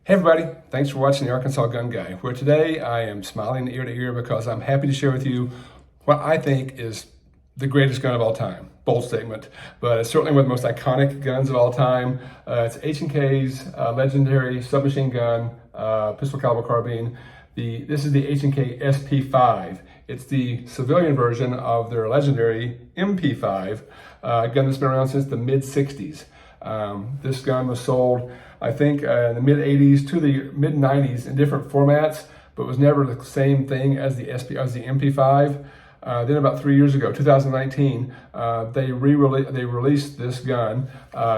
Hey everybody, thanks for watching the Arkansas Gun Guy, where today I am smiling ear to ear because I'm happy to share with you what I think is the greatest gun of all time. Bold statement, but it's certainly one of the most iconic guns of all time. It's H&K's legendary submachine gun, pistol caliber carbine. This is the H&K SP5. It's the civilian version of their legendary MP5, gun that's been around since the mid-60s. This gun was sold, I think, in the mid-80s to the mid-90s in different formats, but was never the same thing as the MP5. Then about 3 years ago, 2019, they released this gun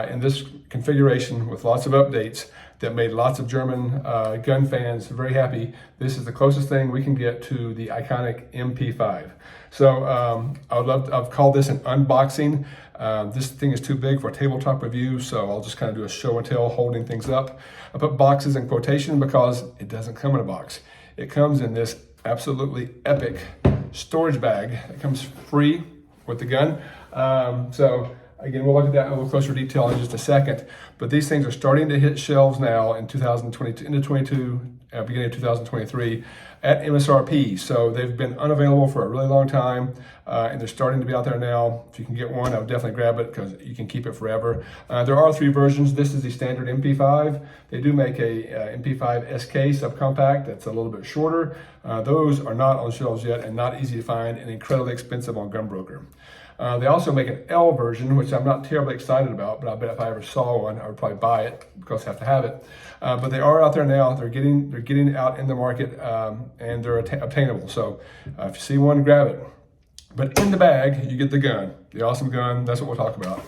in this configuration with lots of updates that made lots of German gun fans very happy. This is the closest thing we can get to the iconic MP5. So I've called this an unboxing. This thing is too big for a tabletop review, so I'll just kind of do a show and tell holding things up. I put boxes in quotation because it doesn't come in a box. It comes in this absolutely epic storage bag that comes free with the gun. So again, we'll look at that in a little closer detail in just a second. But these things are starting to hit shelves now in 2022, into 22, beginning of 2023 at MSRP. So they've been unavailable for a really long time, and they're starting to be out there now. If you can get one, I would definitely grab it because you can keep it forever. There are three versions. This is the standard MP5. They do make a MP5 SK subcompact that's a little bit shorter. Those are not on shelves yet and not easy to find and incredibly expensive on Gunbroker. They also make an L version, which I'm not terribly excited about, but I bet if I ever saw one, I would probably buy it because I have to have it. But they are out there now. They're getting out in the market, and they're obtainable. So if you see one, grab it. But in the bag, you get the gun, the awesome gun. That's what we'll talk about.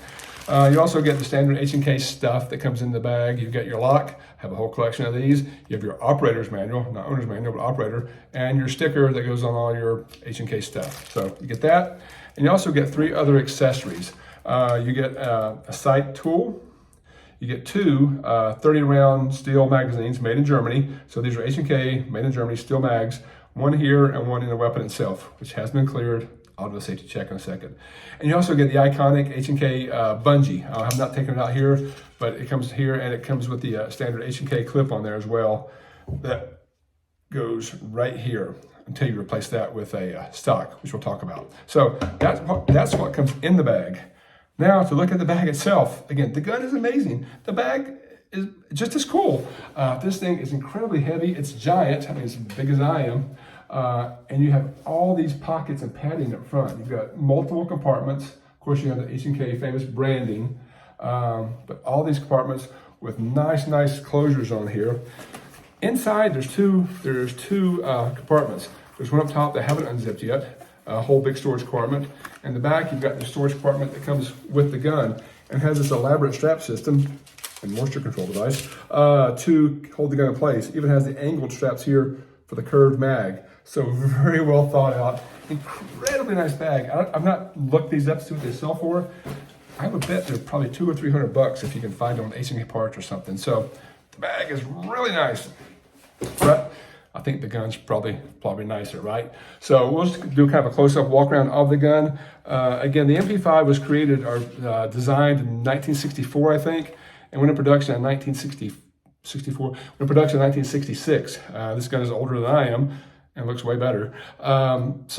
You also get the standard H&K stuff that comes in the bag. You get your lock, have a whole collection of these. You have your operator's manual, not owner's manual, but operator, and your sticker that goes on all your H&K stuff. So you get that. And you also get three other accessories. You get a sight tool. You get two 30-round steel magazines made in Germany. So these are H&K, made in Germany, steel mags. One here and one in the weapon itself, which has been cleared. I'll do a safety check in a second. And you also get the iconic H&K bungee. I have not taken it out here, but it comes here and it comes with the standard H&K clip on there as well. That goes right here until you replace that with a stock, which we'll talk about. So that's what comes in the bag. Now to look at the bag itself. Again, the gun is amazing. The bag is just as cool. This thing is incredibly heavy. It's giant. I mean, it's as big as I am. And you have all these pockets and padding up front. You've got multiple compartments. Of course, you have the H&K famous branding, but all these compartments with nice closures on here. Inside, there's two compartments. There's one up top that haven't unzipped yet, a whole big storage compartment. And the back, you've got the storage compartment that comes with the gun and has this elaborate strap system and moisture control device to hold the gun in place. Even has the angled straps here for the curved mag. So very well thought out, incredibly nice bag. I've not looked these up to see what they sell for. I would bet they're probably $200 or $300 if you can find them on H&K parts or something. So the bag is really nice, but I think the gun's probably nicer, right? So we'll just do kind of a close-up walk around of the gun. Again, the MP5 was created or designed in 1964, I think, and went in production in 1964. Went in production in 1966. This gun is older than I am and looks way better. It's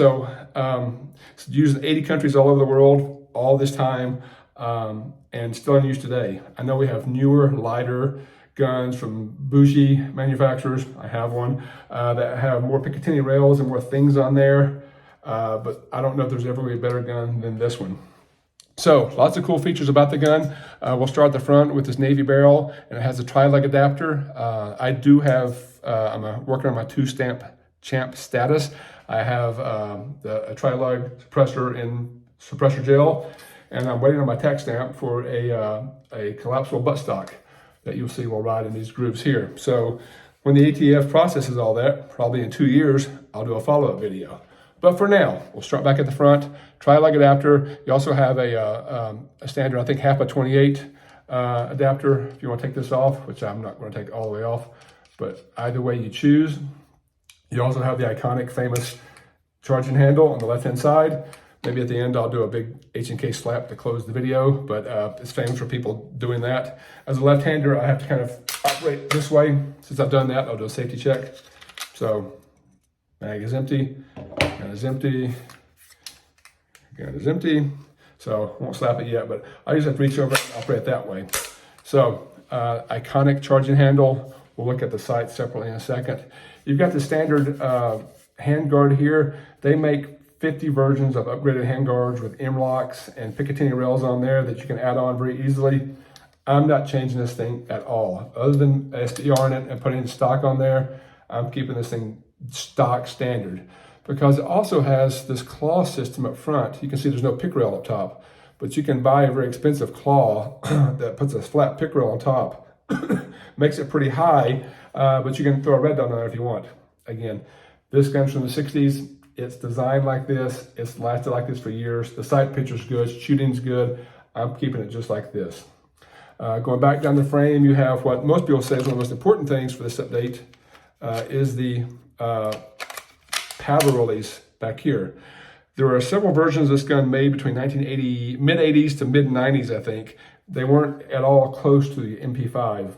used in 80 countries all over the world all this time, and still in use today. I know we have newer, lighter guns from bougie manufacturers. I have one that have more Picatinny rails and more things on there, but I don't know if there's ever going to be a better gun than this one. So lots of cool features about the gun. We'll start at the front with this navy barrel, and it has a tri-leg adapter. I do have, I'm working on my 2-stamp champ status. I have a tri-leg suppressor in suppressor gel, and I'm waiting on my tack stamp for a collapsible buttstock that you'll see will ride in these grooves here. So when the ATF processes all that, probably in 2 years, I'll do a follow-up video. But for now, we'll start back at the front. Tri-leg adapter. You also have a standard, I think, half by 28 adapter if you want to take this off, which I'm not going to take all the way off. But either way you choose. You also have the iconic, famous charging handle on the left-hand side. Maybe at the end, I'll do a big H&K slap to close the video, but it's famous for people doing that. As a left-hander, I have to kind of operate this way. Since I've done that, I'll do a safety check. So mag is empty, gun is empty, gun is empty. So I won't slap it yet, but I just have to reach over and operate that way. So iconic charging handle. We'll look at the sights separately in a second. You've got the standard handguard here. They make 50 versions of upgraded handguards with M-locks and Picatinny rails on there that you can add on very easily. I'm not changing this thing at all. Other than SDR in it and putting stock on there, I'm keeping this thing stock standard because it also has this claw system up front. You can see there's no pick rail up top, but you can buy a very expensive claw that puts a flat pick rail on top. Makes it pretty high, but you can throw a red dot on there if you want. Again, this gun's from the 60s. It's designed like this. It's lasted like this for years. The sight picture's good. Shooting's good. I'm keeping it just like this. Going back down the frame, you have what most people say is one of the most important things for this update is the paddle release back here. There are several versions of this gun made between mid-80s to mid-90s, I think. They weren't at all close to the MP5,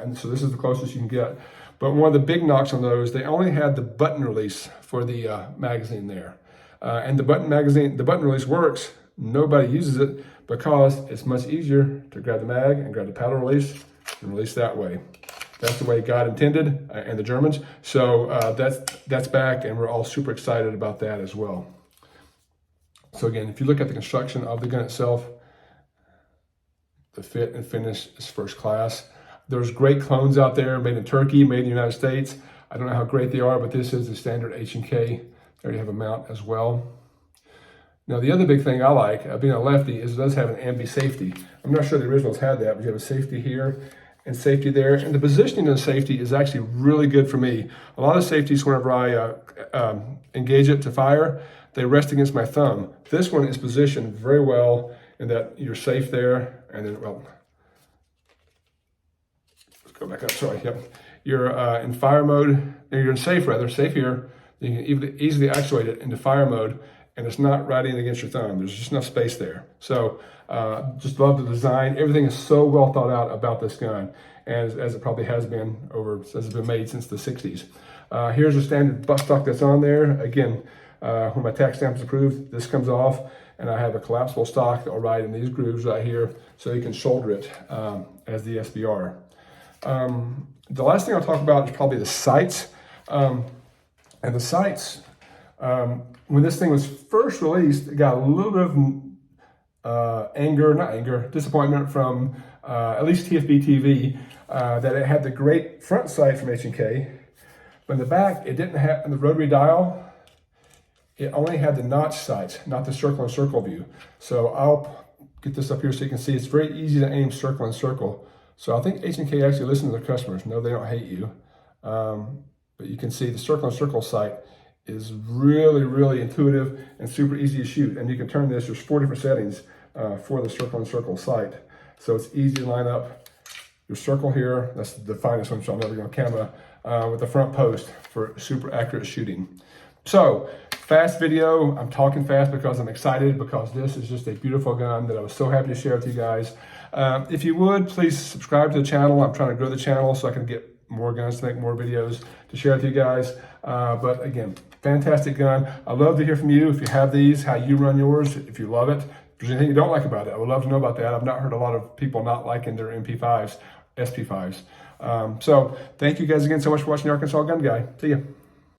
and so this is the closest you can get. But one of the big knocks on those, they only had the button release for the magazine there. And the button release works. Nobody uses it because it's much easier to grab the mag and grab the paddle release and release that way. That's the way God intended, and the Germans. So that's back, and we're all super excited about that as well. So again, if you look at the construction of the gun itself, the fit and finish is first class. There's great clones out there made in Turkey, made in the United States. I don't know how great they are, but this is the standard H&K. There you have a mount as well. Now, the other big thing I like, being a lefty, is it does have an ambi safety. I'm not sure the originals had that, but you have a safety here and safety there. And the positioning of the safety is actually really good for me. A lot of safeties, whenever I engage it to fire, they rest against my thumb. This one is positioned very well in that you're safe there, and then, well, let's go back up, sorry, yep. You're in fire mode, or you're in safe rather, safe here. You can easily actuate it into fire mode, and it's not riding against your thumb. There's just enough space there. So just love the design. Everything is so well thought out about this gun, as it probably has been as it's been made since the 60s. Here's the standard butt stock that's on there. Again, when my tax stamp is approved, this comes off, and I have a collapsible stock that will ride in these grooves right here, so you can shoulder it as the SBR. The last thing I'll talk about is probably the sights. And the sights, when this thing was first released, it got a little bit of disappointment from at least TFB TV, that it had the great front sight from H&K, but in the back, it didn't have, in the rotary dial, it only had the notch sights, not the circle and circle view. So I'll get this up here so you can see it's very easy to aim circle and circle. So I think H&K actually listen to their customers. No, they don't hate you. But you can see the circle and circle sight is really, really intuitive and super easy to shoot. And you can turn this, there's 4 different settings for the circle and circle sight. So it's easy to line up your circle here. That's the finest one, so I'm never going to camera, with the front post for super accurate shooting. So, fast video. I'm talking fast because I'm excited, because this is just a beautiful gun that I was so happy to share with you guys. If you would, please subscribe to the channel. I'm trying to grow the channel so I can get more guns to make more videos to share with you guys. But again, fantastic gun. I'd love to hear from you if you have these, how you run yours, if you love it. If there's anything you don't like about it, I would love to know about that. I've not heard a lot of people not liking their MP5s, SP5s. So thank you guys again so much for watching the Arkansas Gun Guy. See ya.